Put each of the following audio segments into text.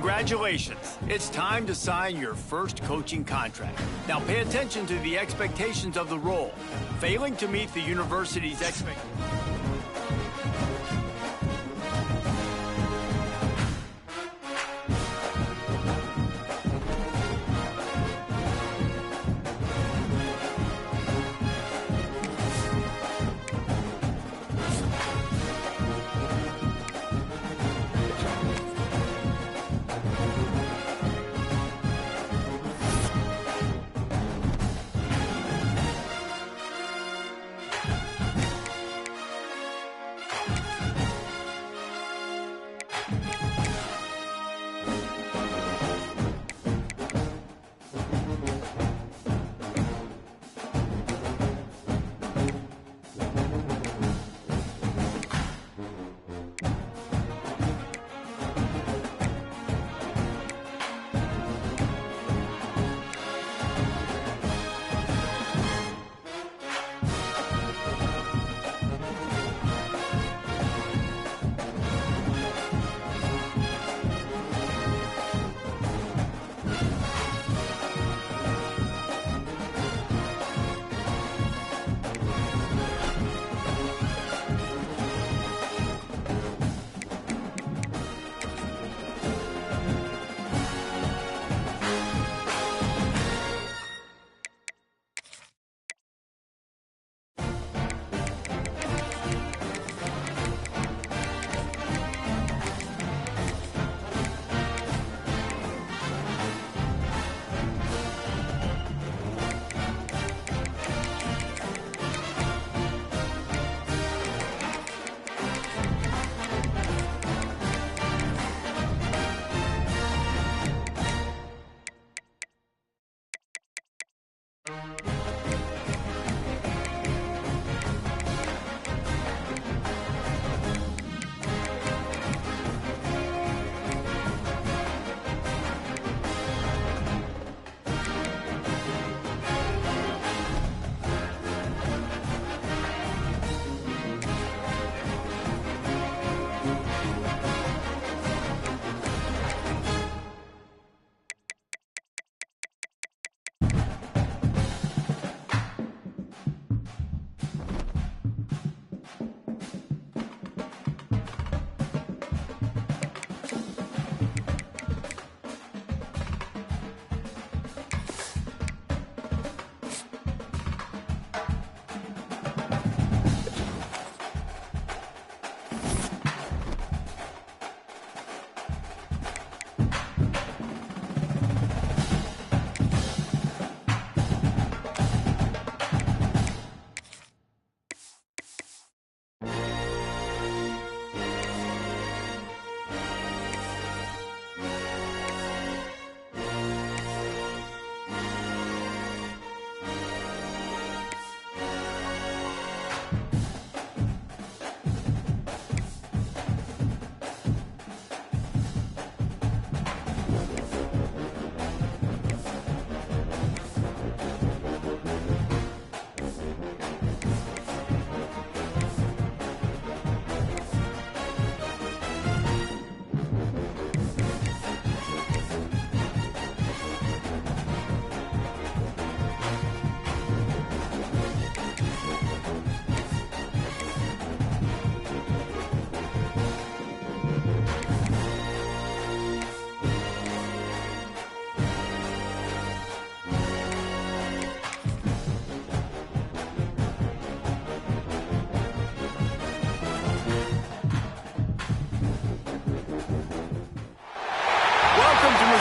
Congratulations. It's time to sign your first coaching contract. Now pay attention to the expectations of the role. Failing to meet the university's expectations.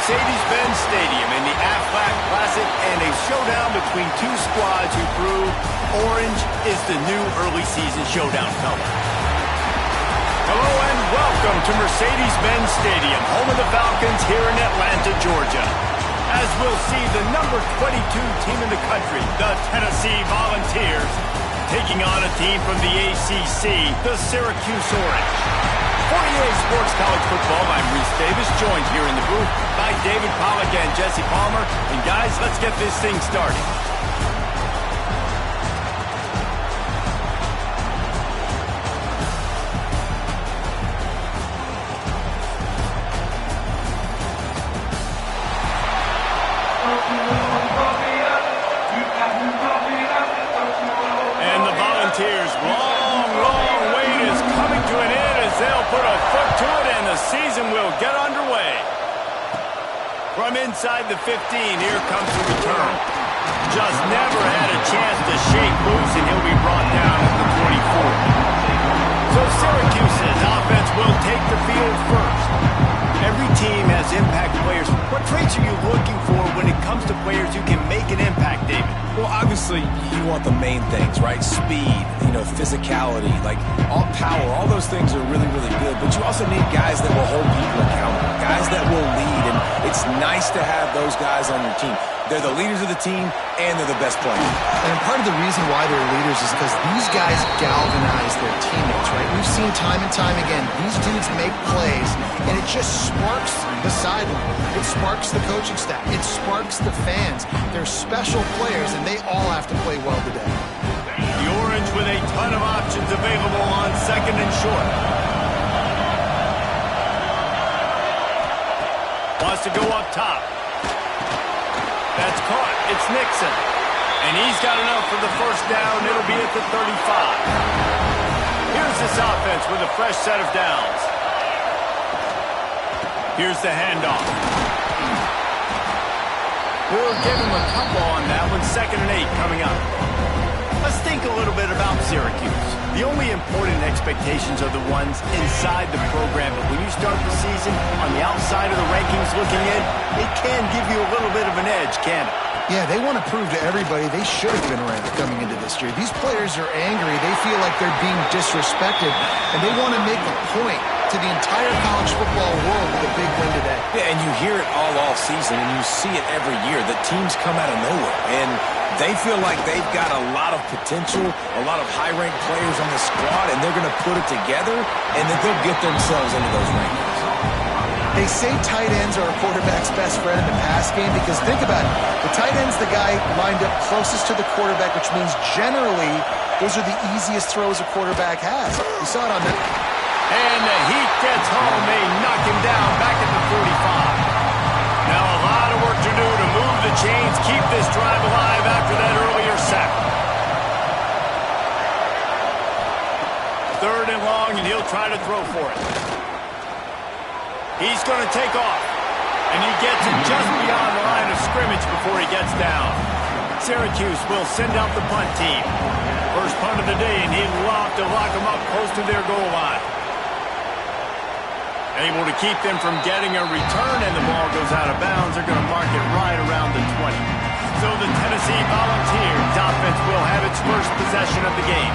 Mercedes-Benz Stadium in the Aflac Classic and a showdown between two squads who prove orange is the new early season showdown color. Hello and welcome to Mercedes-Benz Stadium, home of the Falcons here in Atlanta, Georgia. As we'll see the number 22 team in the country, the Tennessee Volunteers, taking on a team from the ACC, the Syracuse Orange. For EA Sports College Football, I'm Reese Davis, joined here in the booth by David Pollack and Jesse Palmer. And guys, let's get this thing started. From inside the 15, here comes the return. Just never had a chance to shake loose, and he'll be brought down at the 24. So Syracuse's offense will take the field first. Every team has impact players. What traits are you looking for when it comes to players who can make an impact, David? Well, obviously, you want the main things, right? Speed, physicality, like all power, all those things are really, really good. But you also need guys that will hold people accountable, guys that will lead. And it's nice to have those guys on your team. They're the leaders of the team, and they're the best players. And part of the reason why they're leaders is because these guys galvanize their teammates, right? We've seen time and time again, these dudes make plays, and it just sparks the sideline. It sparks the coaching staff. It sparks the fans. They're special players, and they all have to play well today. The Orange with a ton of options available on second and short. Wants to go up top. That's caught. It's Nixon. And he's got enough for the first down. It'll be at the 35. Here's this offense with a fresh set of downs. Here's the handoff. We'll give him a couple on that one. 2nd and 8 coming up. Let's think a little bit about Syracuse. The only important expectations are the ones inside the program, but when you start the season on the outside of the rankings looking in, it can give you a little bit of an edge, can't it? Yeah, they want to prove to everybody they should have been ranked coming into this year. These players are angry. They feel like they're being disrespected, and they want to make a point to the entire college football world with a big win today. Yeah, and you hear it all season, and you see it every year. The teams come out of nowhere, and they feel like they've got a lot of potential, a lot of high-ranked players on the squad, and they're going to put it together, and then they'll get themselves into those rankings. They say tight ends are a quarterback's best friend in the pass game because think about it. The tight end's the guy lined up closest to the quarterback, which means generally those are the easiest throws a quarterback has. You saw it on that. And the heat gets home. They knock him down back at the 45. Now a lot of work to do to move the chains, keep this drive alive after that earlier sack. 3rd and long, and he'll try to throw for it. He's going to take off, and he gets it just beyond the line of scrimmage before he gets down. Syracuse will send out the punt team. First punt of the day, and he'd love to lock them up close to their goal line. Able to keep them from getting a return, and the ball goes out of bounds. They're going to mark it right around the 20. So the Tennessee Volunteers offense will have its first possession of the game.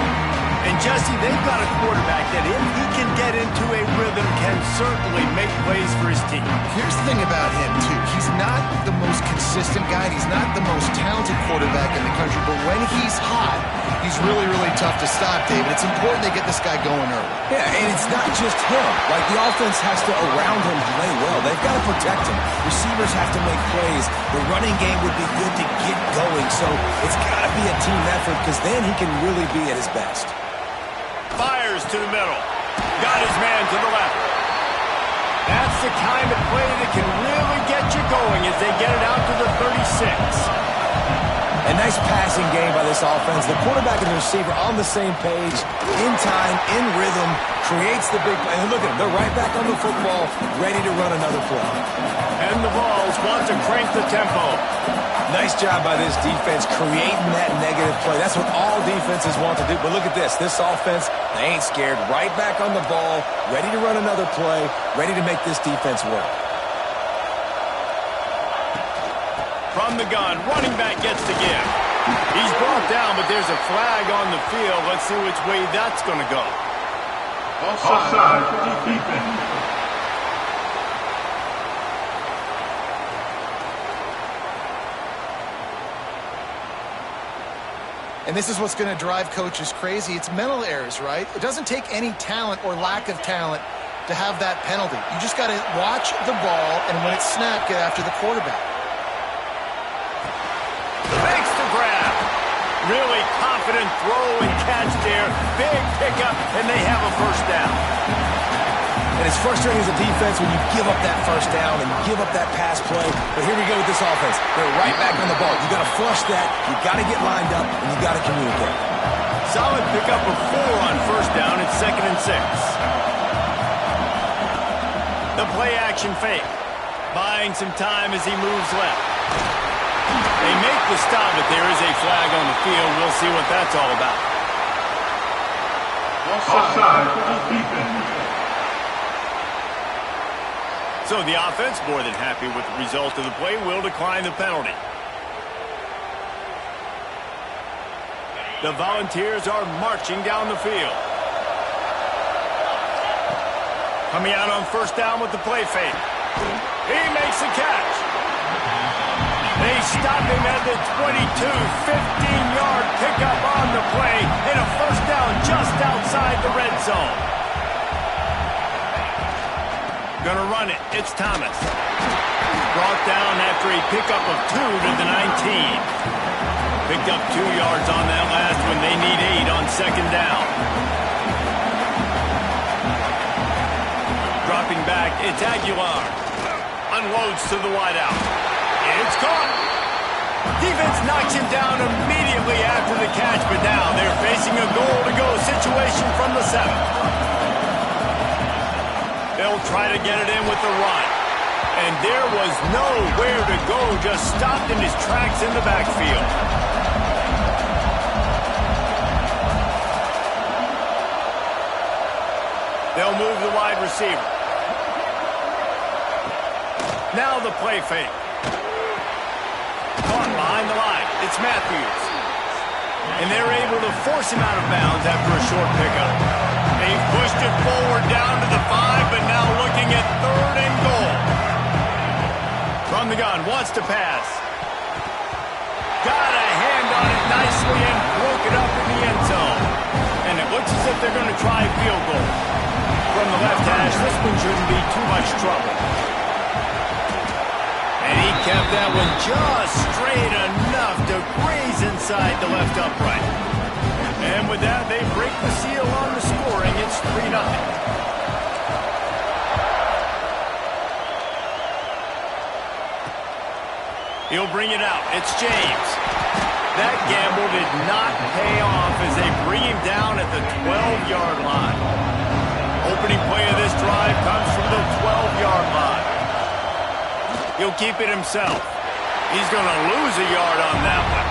And Jesse, they've got a quarterback that if he can get into a rhythm can certainly make plays for his team. Here's the thing about him, too. He's not the most consistent guy. He's not the most talented quarterback in the country. But when he's hot, he's really, really tough to stop, David. It's important they get this guy going early. Yeah, and it's not just him. Like, the offense has to, around him, play well. They've got to protect him. Receivers have to make plays. The running game would be good to get going. So it's got to be a team effort because then he can really be at his best. Fires to the middle. Got his man to the left. That's the kind of play that can really get you going as they get it out to the 36. A nice passing game by this offense. The quarterback and the receiver on the same page, in time, in rhythm, creates the big play. And look at them. They're right back on the football, ready to run another play. And the Vols want to crank the tempo. Nice job by this defense creating that negative play. That's what all defenses want to do. But look at this. This offense, they ain't scared. Right back on the ball, ready to run another play, ready to make this defense work. From the gun, running back gets the give. He's brought down, but there's a flag on the field. Let's see which way that's going to go. Offside, defense. And this is what's going to drive coaches crazy. It's mental errors, right? It doesn't take any talent or lack of talent to have that penalty. You just got to watch the ball, and when it's snapped, get after the quarterback. Makes the grab. Really confident throw and catch there. Big pickup, and they have a first down. And it's frustrating as a defense when you give up that first down and give up that pass play. But here we go with this offense. They're right back on the ball. You got to flush that. You got to get lined up, and you got to communicate. Solid pickup of 4 on first down. It's 2nd and 6. The play action fake. Buying some time as he moves left. They make the stop, but there is a flag on the field. We'll see what that's all about. Offside for the defense. So the offense, more than happy with the result of the play, will decline the penalty. The Volunteers are marching down the field. Coming out on first down with the play fake. He makes the catch. They stop him at the 22, 15-yard pickup on the play, and a first down just outside the red zone. Gonna run it. It's Thomas. Brought down after a pickup of 2 to the 19. Picked up 2 yards on that last one. They need 8 on second down. Dropping back, it's Aguilar. Unloads to the wideout. It's caught. Defense knocks him down immediately after the catch, but now they're facing a goal-to-go situation from the 7. They'll try to get it in with the run. And there was nowhere to go, just stopped in his tracks in the backfield. They'll move the wide receiver. Now the play fake. Caught behind the line. It's Matthews. And they're able to force him out of bounds after a short pickup. They've pushed it forward down to the 5, but now looking at 3rd and goal. From the gun, wants to pass. Got a hand on it nicely and broke it up in the end zone. And it looks as if they're going to try field goal. From the left hash, this one shouldn't be too much trouble. And he kept that one just straight enough to graze inside the left upright. And with that, they break the seal on the scoring. It's 3-0. He'll bring it out. It's James. That gamble did not pay off as they bring him down at the 12-yard line. Opening play of this drive comes from the 12-yard line. He'll keep it himself. He's going to lose a yard on that one.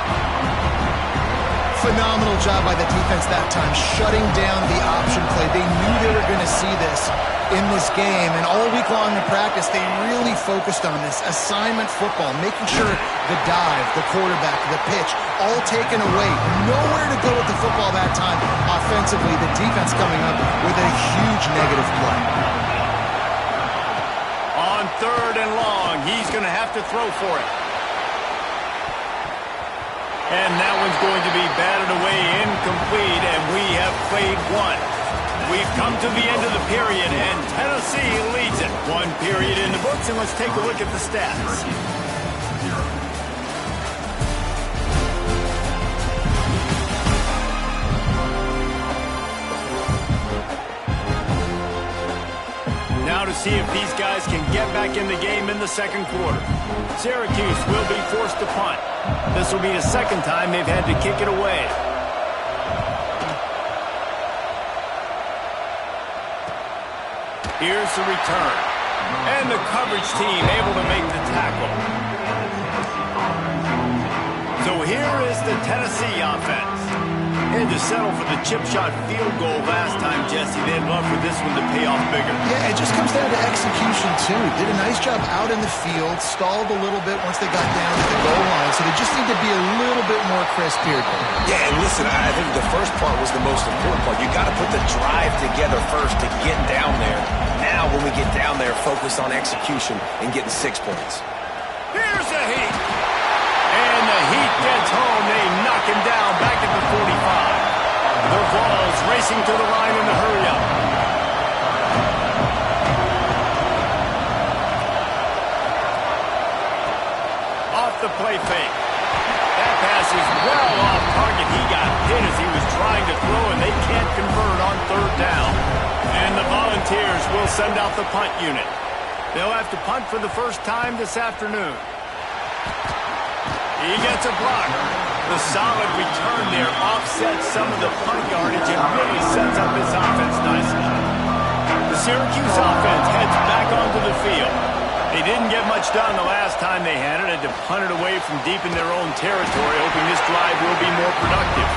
Phenomenal job by the defense that time, shutting down the option play. They knew they were going to see this in this game, and all week long in practice, they really focused on this assignment football, making sure the dive, the quarterback, the pitch, all taken away. Nowhere to go with the football that time. Offensively, the defense coming up with a huge negative play. On 3rd and long, he's going to have to throw for it. And that one's going to be batted away incomplete, and we have played 1. We've come to the end of the period, and Tennessee leads it. 1 period in the books, and let's take a look at the stats. Now to see if these guys can get back in the game in the second quarter. Syracuse will be forced to punt. This will be the second time they've had to kick it away. Here's the return. And the coverage team able to make the tackle. So here is the Tennessee offense. Had to settle for the chip shot field goal last time, Jesse. They'd love for this one to pay off bigger. Yeah, it just comes down to execution, too. Did a nice job out in the field, stalled a little bit once they got down to the goal line, so they just need to be a little bit more crisp here. Yeah, and listen, I think the first part was the most important part. You got to put the drive together first to get down there. Now, when we get down there, focus on execution and getting 6 points. Here's the heat. And the heat gets home. They knock him down back at the 45. The Vols racing to the line in the hurry-up. Off the play fake. That pass is well off target. He got hit as he was trying to throw, and they can't convert on 3rd down. And the Volunteers will send out the punt unit. They'll have to punt for the first time this afternoon. He gets a block. The solid return there offsets some of the punt yardage and really sets up his offense nicely. The Syracuse offense heads back onto the field. They didn't get much done the last time they had it. Had to punt it away from deep in their own territory, hoping this drive will be more productive.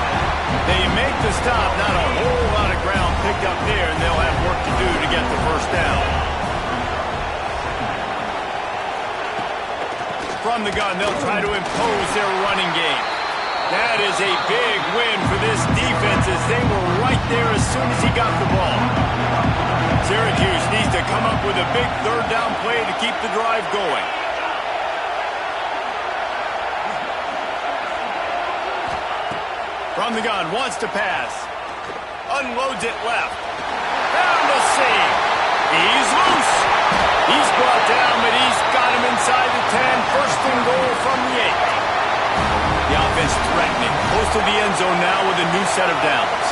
They make the stop, not a whole lot of ground picked up there, and they'll have work to do to get the first down. From the gun, they'll try to impose their running game. That is a big win for this defense as they were right there as soon as he got the ball. Syracuse needs to come up with a big third down play to keep the drive going. From the gun, wants to pass. Unloads it left. Found a seam. He's loose. He's brought down, but he's got him inside the 10. First and goal from the 8. The offense threatening. Close to the end zone now with a new set of downs.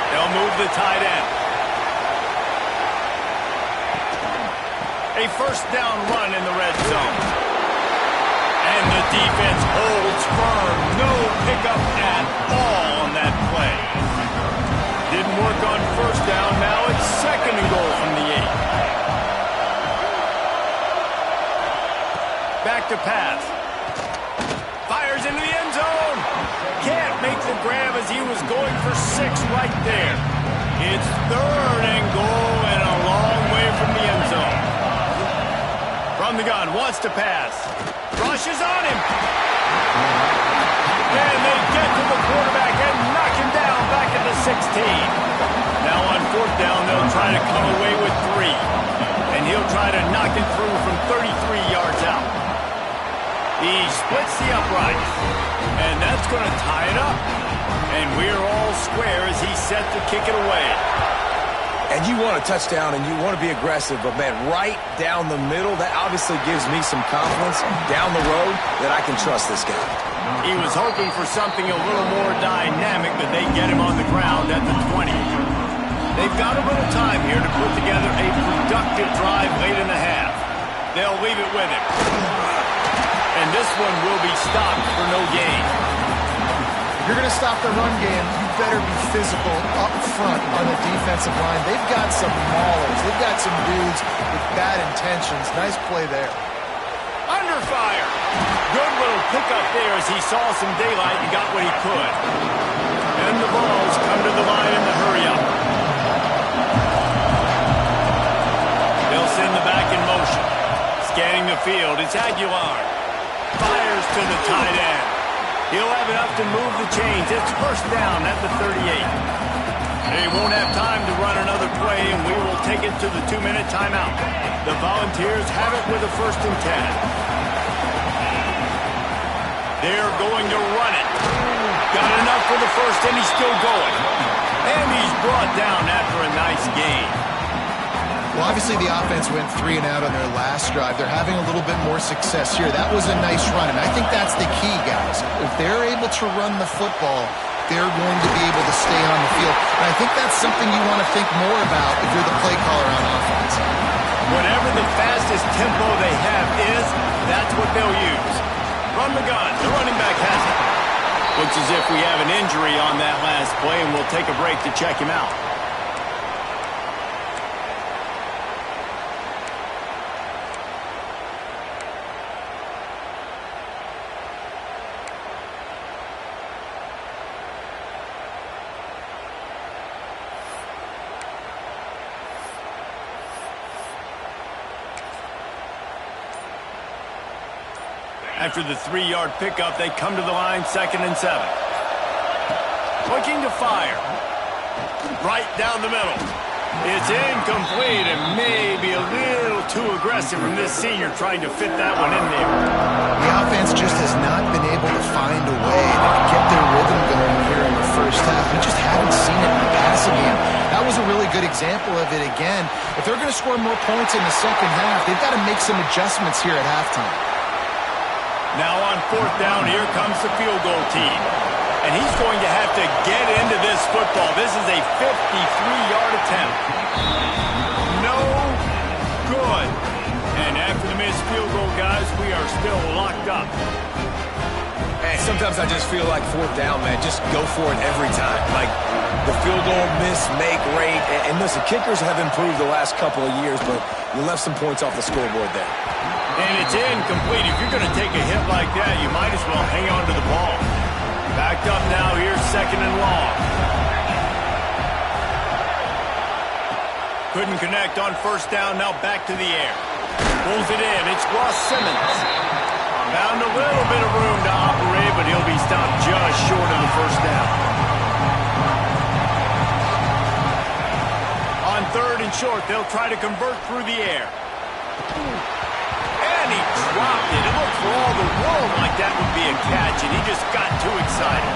They'll move the tight end. A first down run in the red zone. And the defense holds firm. No pickup at all on that play. Didn't work on first down. Now it's second and goal from the 8. Back to pass. Fires into the end zone. Can't make the grab as he was going for 6 right there. It's third and goal and a long way from the end zone. From the gun, wants to pass. Rushes on him. And they get to the quarterback and knock him down back at the 16. Now on fourth down, they'll try to come away with 3. And he'll try to knock it through from 33 yards out. He splits the upright. And that's going to tie it up. And we're all square as he's set to kick it away. And you want a touchdown and you want to be aggressive, but man, right down the middle, that obviously gives me some confidence down the road that I can trust this guy. He was hoping for something a little more dynamic, but they get him on the ground at the 20. They've got a little time here to put together a productive drive late in the half. They'll leave it with him. And this one will be stopped for no gain. If you're going to stop the run game, you better be physical up front on the defensive line. They've got some maulers. They've got some dudes with bad intentions. Nice play there. Under fire. Good little pickup there as he saw some daylight and got what he could. And the balls come to the line in the hurry-up. They'll send the back in motion. Scanning the field, it's Aguilar. Fires to the tight end. He'll have enough to move the chains. It's first down at the 38. They won't have time to run another play, and we will take it to the 2-minute timeout. The Volunteers have it with a first and 10. They're going to run it. Got enough for the first, and he's still going. And he's brought down after a nice gain. Well, obviously the offense went 3 and out on their last drive. They're having a little bit more success here. That was a nice run, and I think that's the key, guys. If they're able to run the football, they're going to be able to stay on the field. And I think that's something you want to think more about if you're the play caller on offense. Whatever the fastest tempo they have is, that's what they'll use. From the gun, the running back has it. Looks as if we have an injury on that last play, and we'll take a break to check him out. After the 3-yard pickup, they come to the line, 2nd and 7. Looking to fire. Right down the middle. It's incomplete and maybe a little too aggressive from this senior trying to fit that one in there. The offense just has not been able to find a way to get their rhythm going here in the first half. We just haven't seen it in the passing game. That was a really good example of it again. If they're going to score more points in the second half, they've got to make some adjustments here at halftime. Now on fourth down, here comes the field goal team. And he's going to have to get into this football. This is a 53-yard attempt. No good. And after the missed field goal, guys, we are still locked up. And Sometimes I just feel like fourth down, man, just go for it every time. Like the field goal miss, make rate. And listen, kickers have improved the last couple of years, but you left some points off the scoreboard there. And it's incomplete. If you're going to take a hit like that, you might as well hang on to the ball. Backed up now, here's second and long. Couldn't connect on first down, now back to the air. Pulls it in, it's Ross Simmons. Found a little bit of room to operate, but he'll be stopped just short of the first down. On third and short, they'll try to convert through the air. And he dropped it. It looked for all the world like that would be a catch, and he just got too excited.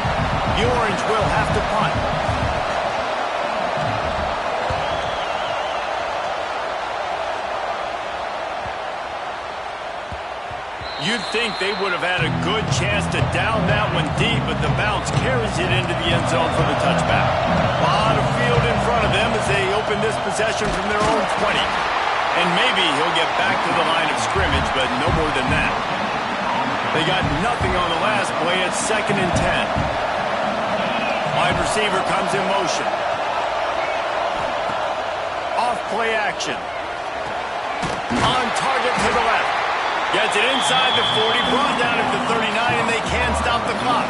The Orange will have to punt. You'd think they would have had a good chance to down that one deep, but the bounce carries it into the end zone for the touchback. A lot of field in front of them as they open this possession from their own 20. And maybe he'll get back to the line of scrimmage, but no more than that. They got nothing on the last play. It's second and 10. Wide receiver comes in motion. Off play action. On target to the left. Gets it inside the 40, brought down at the 39, and they can stop the clock.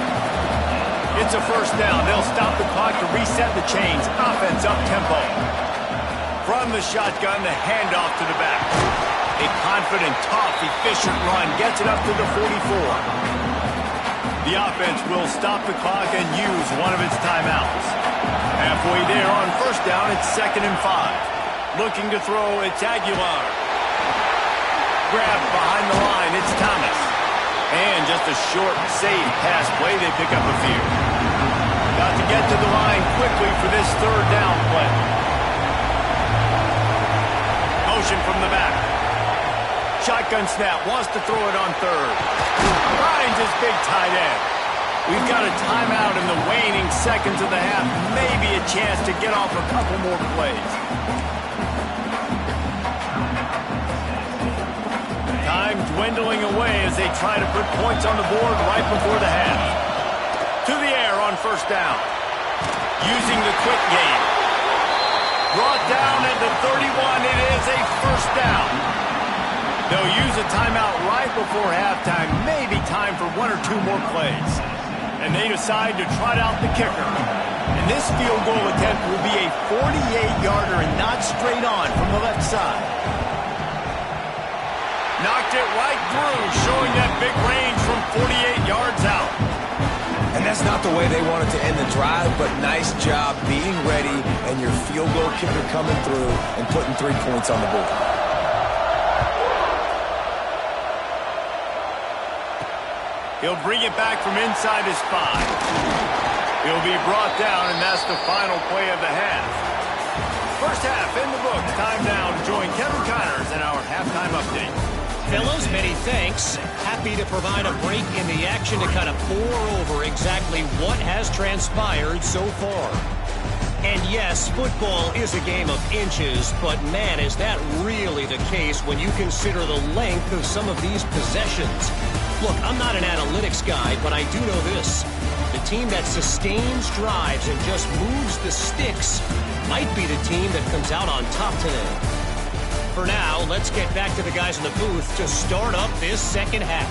It's a first down. They'll stop the clock to reset the chains. Offense up-tempo. From the shotgun, the handoff to the back. A confident, tough, efficient run gets it up to the 44. The offense will stop the clock and use one of its timeouts. Halfway there on first down, it's second and 5. Looking to throw, it's Aguilar. Grabbed behind the line, it's Thomas. And just a short, safe pass play, they pick up a few. Got to get to the line quickly for this third down play. Motion from the back. Shotgun snap, wants to throw it on third. Finds his big tight end. We've got a timeout in the waning seconds of the half. Maybe a chance to get off a couple more plays. Time dwindling away as they try to put points on the board right before the half. To the air on first down. Using the quick game. Brought down at the 31. It is a first down. They'll use a timeout right before halftime. Maybe time for one or two more plays. And they decide to trot out the kicker. And this field goal attempt will be a 48-yarder and not straight on from the left side. Knocked it right through, showing that big range from 48 yards out. And that's not the way they wanted to end the drive, but nice job being ready and your field goal kicker coming through and putting 3 points on the board. He'll bring it back from inside his 5. He'll be brought down, and that's the final play of the half. First half in the books. Time now to join Kevin Connors in our halftime update. Fellows, many thanks. Happy to provide a break in the action to kind of pour over exactly what has transpired so far. And yes, football is a game of inches, but man, is that really the case when you consider the length of some of these possessions. Look, I'm not an analytics guy, but I do know this. The team that sustains drives and just moves the sticks might be the team that comes out on top today. For now, let's get back to the guys in the booth to start up this second half.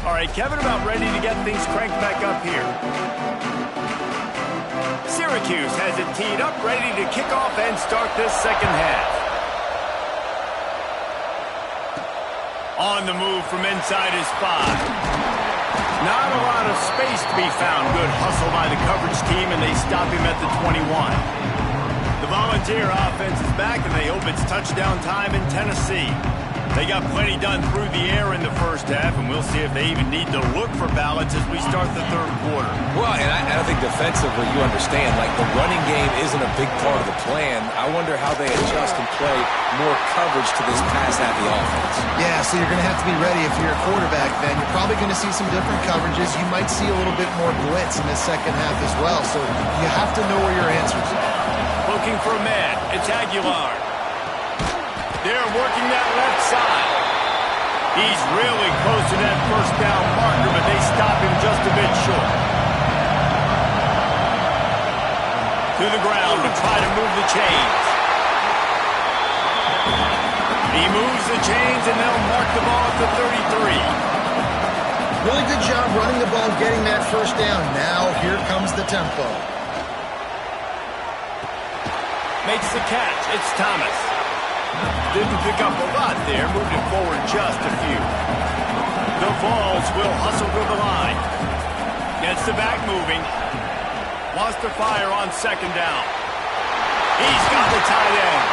All right, Kevin, about ready to get things cranked back up here. Syracuse has it teed up, ready to kick off and start this second half. On the move from inside his 5. Not a lot of space to be found. Good hustle by the coverage team, and they stop him at the 21. The Volunteer offense is back, and they hope it's touchdown time in Tennessee. They got plenty done through the air in the first half, and we'll see if they even need to look for balance as we start the third quarter. Well, and I think defensively, you understand, like the running game isn't a big part of the plan. I wonder how they adjust and play more coverage to this pass-happy offense. Yeah, so you're going to have to be ready if you're a quarterback then. You're probably going to see some different coverages. You might see a little bit more blitz in this second half as well, so you have to know where your answers are. Looking for a man. It's Aguilar. They're working that left side. He's really close to that first down marker, but they stop him just a bit short. To the ground to try to move the chains. He moves the chains, and they'll mark the ball at the 33. Really good job running the ball, getting that first down. Now here comes the tempo. Makes the catch. It's Thomas. Didn't pick up a lot there. Moved it forward just a few. The Vols will hustle to the line. Gets the back moving. Wants to fire on second down. He's got the tight end.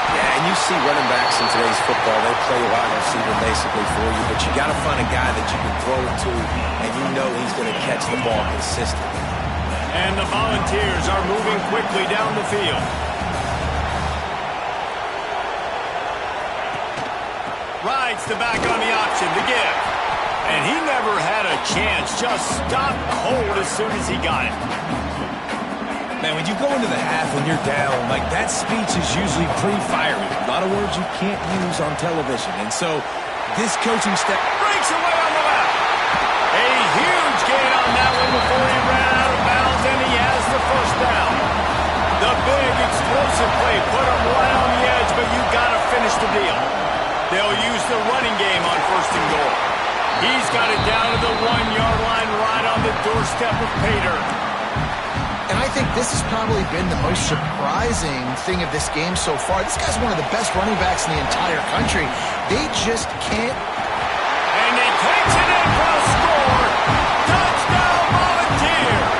Yeah, and you see running backs in today's football, they play wide receiver basically for you, but you got to find a guy that you can throw it to, and you know he's going to catch the ball consistently. And the Volunteers are moving quickly down the field. Rides the back on the option to give. And he never had a chance. Just stopped cold as soon as he got it. Man, when you go into the half when you're down, like that speech is usually pretty fiery. A lot of words you can't use on television. And so this coaching step breaks away on the left. A huge gain on that one before he ran out of bounds, and he has the first down. The big explosive play put him right on the edge, but you got to finish the deal. They'll use the running game on first and goal. He's got it down to the 1-yard line right on the doorstep of Pater. And I think this has probably been the most surprising thing of this game so far. This guy's one of the best running backs in the entire country. They just can't. And he takes it in for a score. Touchdown, Volunteers.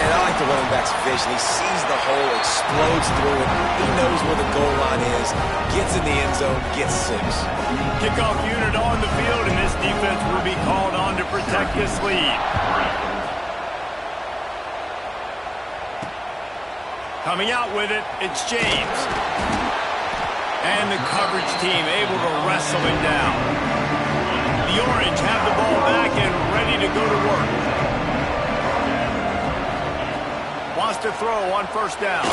And I like the running back's vision. He sees the hole, explodes through it. He knows where the goal line is, gets in the end zone, gets 6. Kickoff unit on the field, and this defense will be called on to protect this lead. Coming out with it, it's James. And the coverage team able to wrestle him down. The Orange have the ball back and ready to go to work. Wants to throw on first down.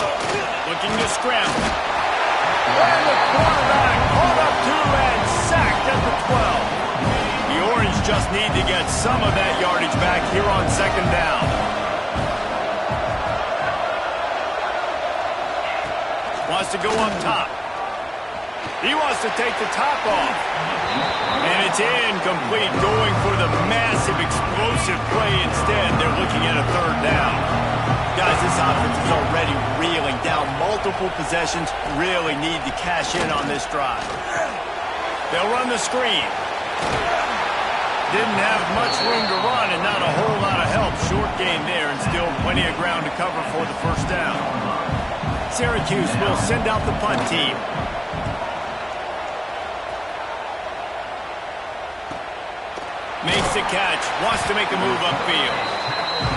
Looking to scramble. And the quarterback caught up to and sacked at the 12. The Orange just need to get some of that yardage back here on second down. Wants to go up top. He wants to take the top off. And it's incomplete, going for the massive explosive play instead. They're looking at a third down. Guys, this offense is already reeling down multiple possessions. Really need to cash in on this drive. They'll run the screen. Didn't have much room to run and not a whole lot of help. Short gain there and still plenty of ground to cover for the first down. Syracuse will send out the punt team. Makes the catch, wants to make a move upfield.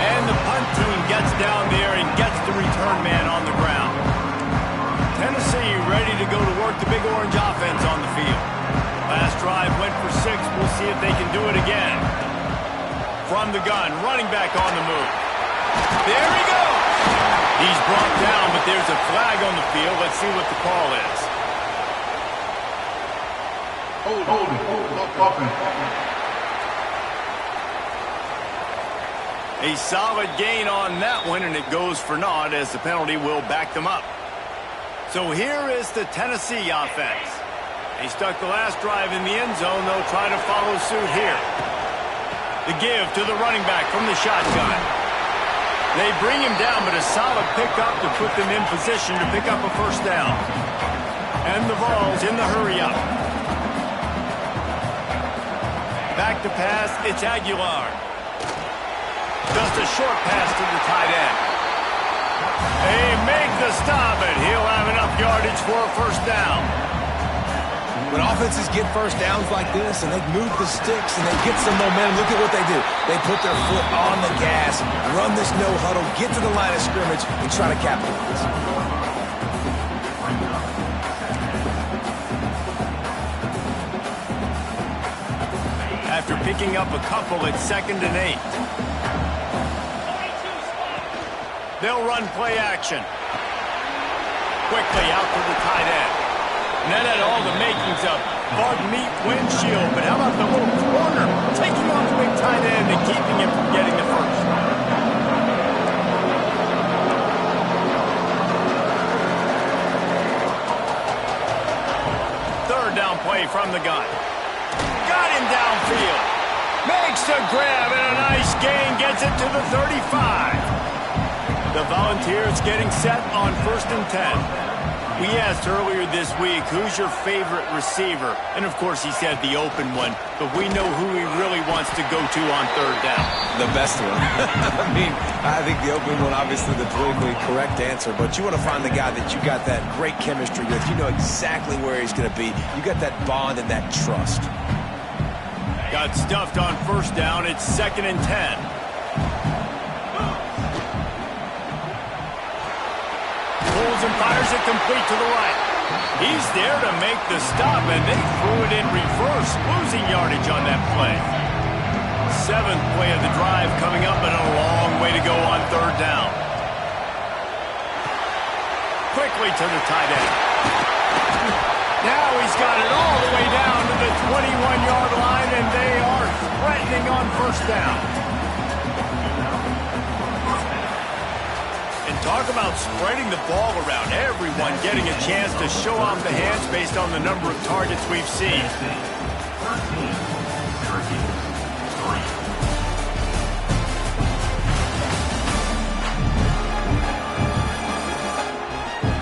And the punt team gets down there and gets the return man on the ground. Tennessee ready to go to work the Big Orange offense on the field. Last drive went for 6. We'll see if they can do it again. From the gun, running back on the move. There he goes. He's brought down, but there's a flag on the field. Let's see what the call is. A solid gain on that one, and it goes for naught as the penalty will back them up. So here is the Tennessee offense. They stuck the last drive in the end zone. They'll try to follow suit here. The give to the running back from the shotgun. They bring him down, but a solid pickup to put them in position to pick up a first down. And the Vols in the hurry-up. Back to pass, it's Aguilar. Just a short pass to the tight end. They make the stop, and he'll have enough yardage for a first down. When offenses get first downs like this and they move the sticks and they get some momentum, look at what they do. They put their foot on the gas, run this no huddle, get to the line of scrimmage, and try to capitalize. After picking up a couple at 2nd and 8. They'll run play action. Quickly out to the tight end. And that had all the makings of bug meat windshield, but how about the little corner taking on the big tight end and keeping him from getting the first? Third down play from the gun. Got him downfield. Makes a grab and a nice gain, gets it to the 35. The Volunteers getting set on 1st and 10. We asked earlier this week, who's your favorite receiver? And, of course, he said the open one, but we know who he really wants to go to on 3rd down. The best one. I mean, I think the open one, obviously the politically correct answer, but you want to find the guy that you got that great chemistry with. You know exactly where he's going to be. You got that bond and that trust. Got stuffed on 1st down. It's 2nd and 10. Pulls and fires it complete to the right. He's there to make the stop, and they threw it in reverse, losing yardage on that play. 7th play of the drive coming up, and a long way to go on 3rd down. Quickly to the tight end. Now he's got it all the way down to the 21-yard line, and they are threatening on 1st down. Talk about spreading the ball around. Everyone getting a chance to show off the hands based on the number of targets we've seen.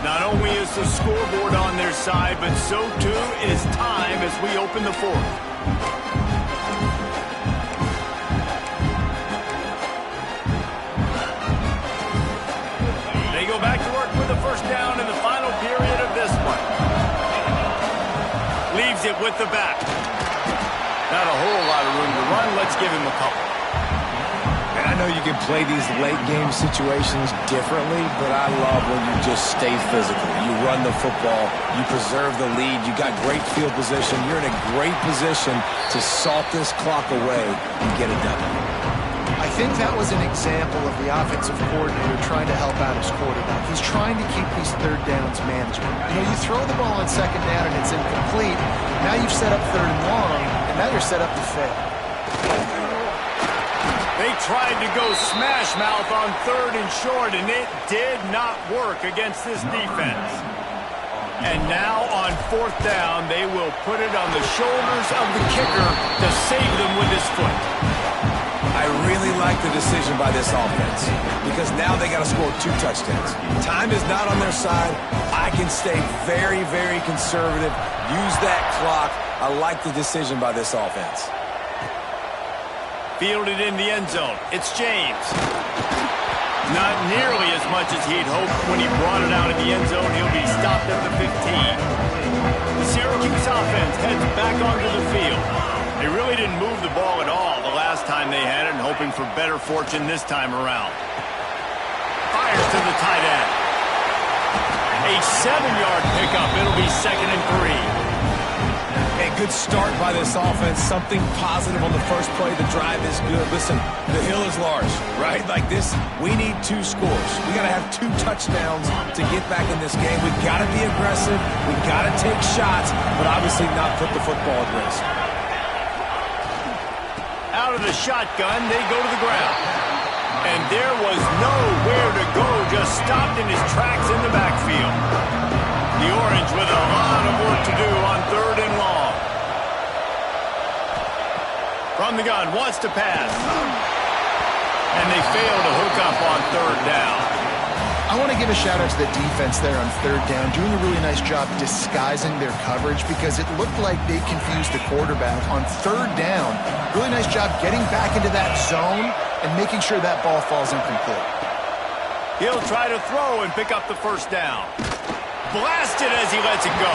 Not only is the scoreboard on their side, but so too is time as we open the 4th. Go back to work with the 1st down in the final period of this one. Leaves it with the back. Not a whole lot of room to run. Let's give him a couple. And I know you can play these late game situations differently, but I love when you just stay physical. You run the football, you preserve the lead, you got great field position. You're in a great position to salt this clock away and get it done. I think that was an example of the offensive coordinator trying to help out his quarterback. He's trying to keep these 3rd downs manageable. You know, you throw the ball on 2nd down and it's incomplete. Now you've set up 3rd and long, and now you're set up to fail. They tried to go smash mouth on 3rd and short, and it did not work against this defense. And now on 4th down, they will put it on the shoulders of the kicker to save them with his foot. I really like the decision by this offense because now they got to score 2 touchdowns. Time is not on their side. I can stay very, very conservative, use that clock. I like the decision by this offense. Fielded in the end zone. It's James. Not nearly as much as he'd hoped when he brought it out of the end zone. He'll be stopped at the 15. The Syracuse offense heads back onto the field. They really didn't move the ball at all the last time they had it, and hoping for better fortune this time around. Fires to the tight end. A 7-yard pickup. It'll be 2nd and 3. A good start by this offense. Something positive on the first play. The drive is good. Listen, the hill is large, right? Like this, we need 2 scores. We got to have 2 touchdowns to get back in this game. We've got to be aggressive. We've got to take shots, but obviously not put the football at risk. Out of the shotgun, they go to the ground. And there was nowhere to go, just stopped in his tracks in the backfield. The Orange with a lot of work to do on 3rd and long. From the gun, wants to pass. And they fail to hook up on 3rd down. I want to give a shout out to the defense there on 3rd down, doing a really nice job disguising their coverage because it looked like they confused the quarterback on 3rd down. Really nice job getting back into that zone and making sure that ball falls incomplete. He'll try to throw and pick up the 1st down. Blasted as he lets it go.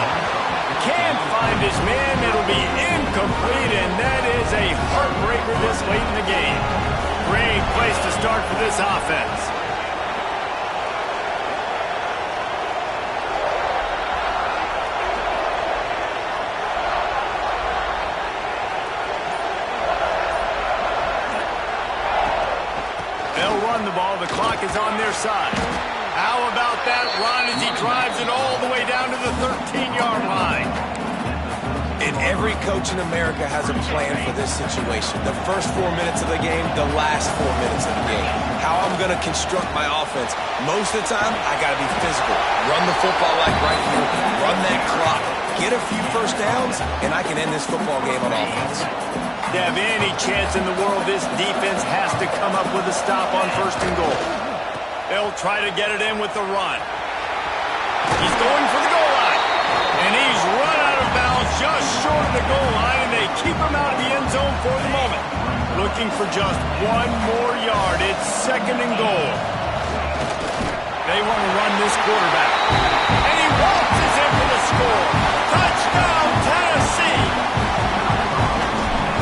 Can't find his man. It'll be incomplete, and that is a heartbreaker this late in the game. Great place to start for this offense. The ball, the clock is on their side. How about that run as he drives it all the way down to the 13-yard line? And And every coach in America has a plan for this situation. The first 4 minutes of the game, the last 4 minutes of the game. How I'm going to construct my offense. Most of the time, I got to be physical. Run the football like right here. Run that clock. Get a few first downs, and I can end this football game on offense. To have any chance in the world, this defense has to come up with a stop on 1st and goal. They'll try to get it in with the run. He's going for the goal line. And he's run out of bounds just short of the goal line, and they keep him out of the end zone for the moment. Looking for just 1 more yard. It's 2nd and goal. They want to run this quarterback. And he waltzes in for the score. Touchdown, Tennessee!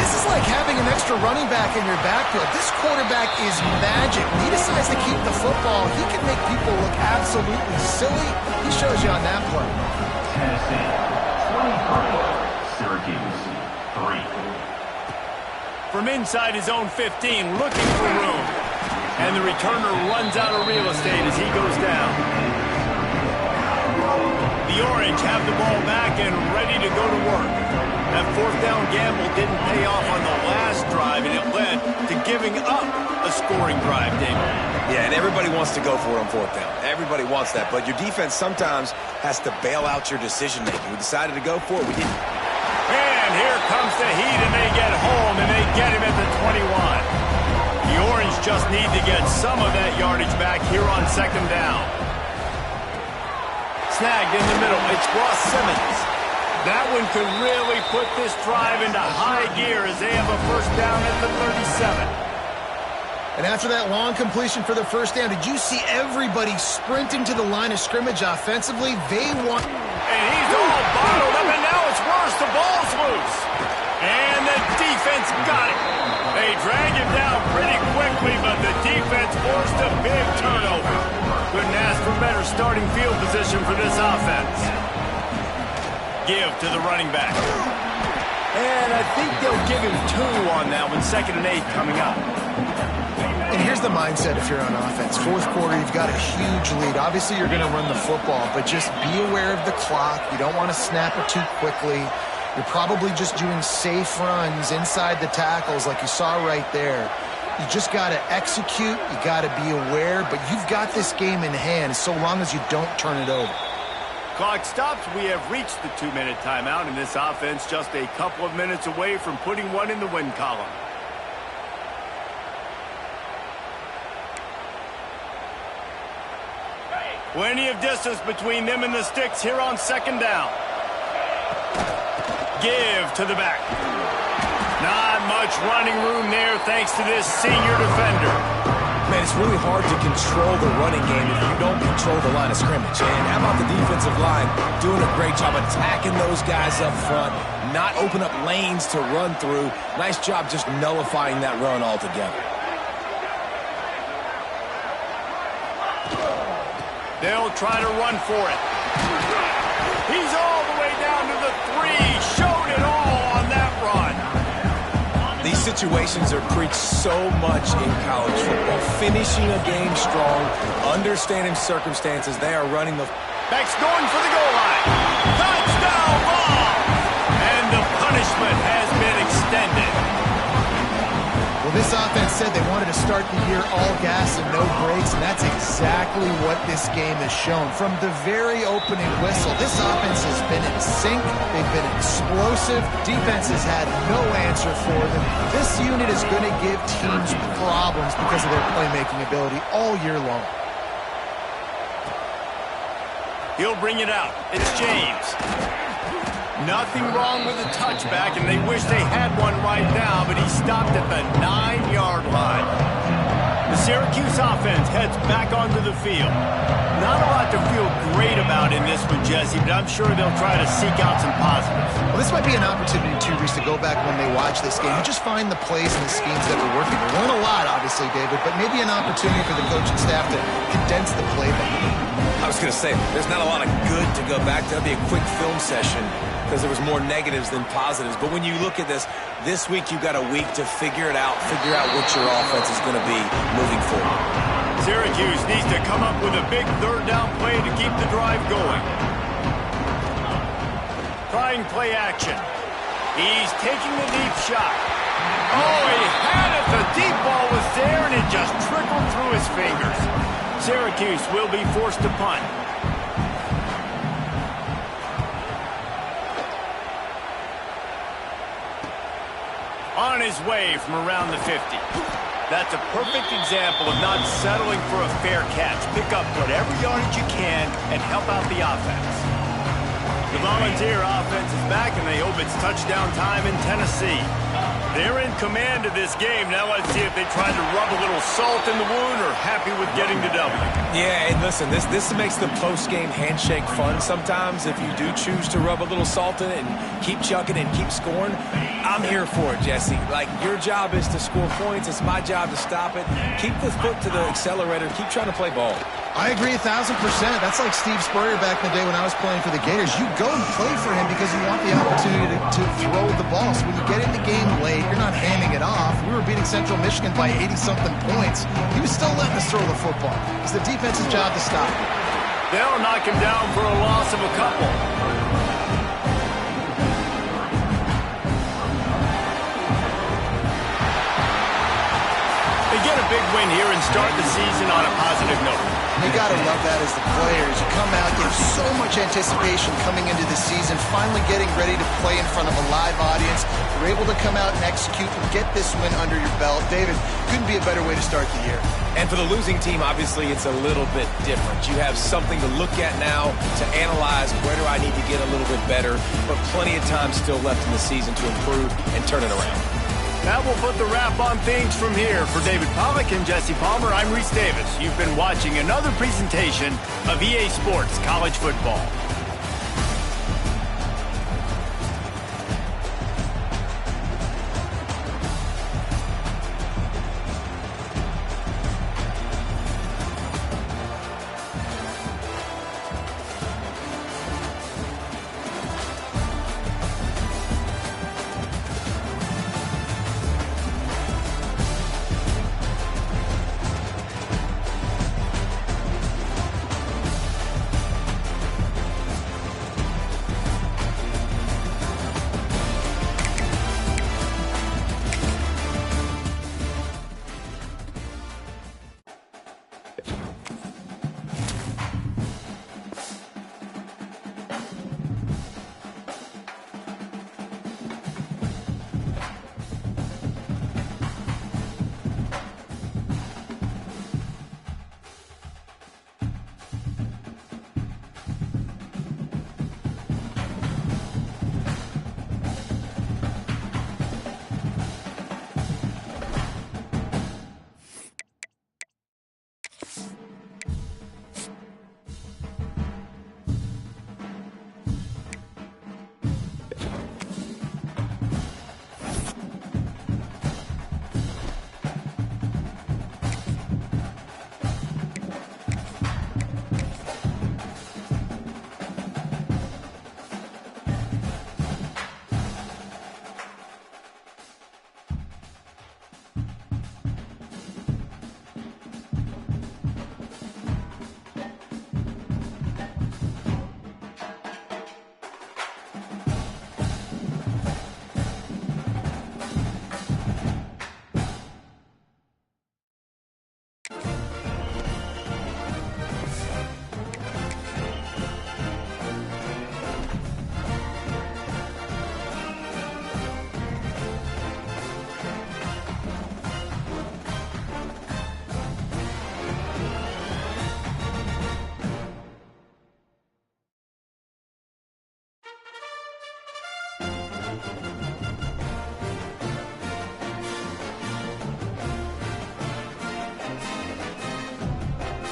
This is like having an extra running back in your backfield. This quarterback is magic. When he decides to keep the football, he can make people look absolutely silly. He shows you on that play. Tennessee 23, Syracuse 3. From inside his own 15, looking for room. And the returner runs out of real estate as he goes down. The Orange have the ball back and ready to go to work. That 4th down gamble didn't pay off on the last drive, and it led to giving up a scoring drive, David. Yeah, and everybody wants to go for it on 4th down. Everybody wants that, but your defense sometimes has to bail out your decision-making. We decided to go for it. We didn't. And here comes the heat, and they get home, and they get him at the 21. The Orange just need to get some of that yardage back here on 2nd down. Snagged in the middle. It's Ross Simmons. That one could really put this drive into high gear as they have a 1st down at the 37. And after that long completion for the 1st down, did you see everybody sprinting to the line of scrimmage offensively? They want... And he's all bottled up, and now it's worse. The ball's loose. And the defense got it. They drag him down pretty quickly, but the defense forced a big turnover. Couldn't ask for better starting field position for this offense. Give to the running back. And I think they'll give him 2 on that one, 2nd and 8 coming up. And here's the mindset if you're on offense. 4th quarter, you've got a huge lead. Obviously, you're going to run the football, but just be aware of the clock. You don't want to snap it too quickly. You're probably just doing safe runs inside the tackles like you saw right there. You just got to execute. You got to be aware, but you've got this game in hand so long as you don't turn it over. Clock stops. We have reached the 2-minute timeout, and this offense just a couple of minutes away from putting one in the win column. Plenty of distance between them and the sticks here on 2nd down. Give to the back. Not much running room there thanks to this senior defender. Man, it's really hard to control the running game if you don't control the line of scrimmage. And how about the defensive line doing a great job attacking those guys up front, not open up lanes to run through. Nice job just nullifying that run altogether. They'll try to run for it. He's all the way down to the 3. Showed it all on that run. These situations are preached so much in college football. Finishing a game strong, understanding circumstances. They are running the... Back's going for the goal line. Touchdown ball! And the punishment has been extended. Well, this offense said they wanted to start the year all gas and no brakes, and that's exactly what this game has shown. From the very opening whistle, this offense has been in sync. They've been explosive. Defense has had no answer for them. This unit is going to give teams problems because of their playmaking ability all year long. He'll bring it out. It's James. Nothing wrong with the touchback, and they wish they had one right now, but he stopped at the 9-yard line. The Syracuse offense heads back onto the field. Not a lot to feel great about in this one, Jesse, but I'm sure they'll try to seek out some positives. Well, this might be an opportunity, too, Reese, to go back when they watch this game and just find the plays and the schemes that are working. We learn a lot, obviously, David, but maybe an opportunity for the coaching staff to condense the playbook. I was going to say, there's not a lot of good to go back to. That'd be a quick film session because there was more negatives than positives. But when you look at this week you've got a week to figure it out, figure out what your offense is going to be moving forward. Syracuse needs to come up with a big 3rd down play to keep the drive going. Trying play action. He's taking the deep shot. Oh, he had it. The deep ball was there, and it just trickled through his fingers. Syracuse will be forced to punt. On his way from around the 50. That's a perfect example of not settling for a fair catch. Pick up whatever yardage you can and help out the offense. The Volunteer offense is back, and they hope it's touchdown time in Tennessee. They're in command of this game. Now let's see if they try to rub a little salt in the wound or happy with getting the W. Yeah, and listen, this makes the post-game handshake fun sometimes if you do choose to rub a little salt in it and keep chucking and keep scoring. I'm here for it, Jesse. Like, your job is to score points. It's my job to stop it. Keep the foot to the accelerator. Keep trying to play ball. I agree 1,000%. That's like Steve Spurrier back in the day when I was playing for the Gators. You go and play for him because you want the opportunity to throw the ball. So when you get in the game late, you're not handing it off. We were beating Central Michigan by 80-something points. He was still letting us throw the football. It's the defense's job to stop. They'll knock him down for a loss of a couple. They get a big win here and start the season on a positive note. You got to love that as the players. You come out, you have so much anticipation coming into the season, finally getting ready to play in front of a live audience. You're able to come out and execute and get this win under your belt. David, couldn't be a better way to start the year. And for the losing team, obviously, it's a little bit different. You have something to look at now, to analyze where do I need to get a little bit better, but plenty of time still left in the season to improve and turn it around. That will put the wrap on things from here. For David Pollack and Jesse Palmer, I'm Reese Davis. You've been watching another presentation of EA Sports College Football.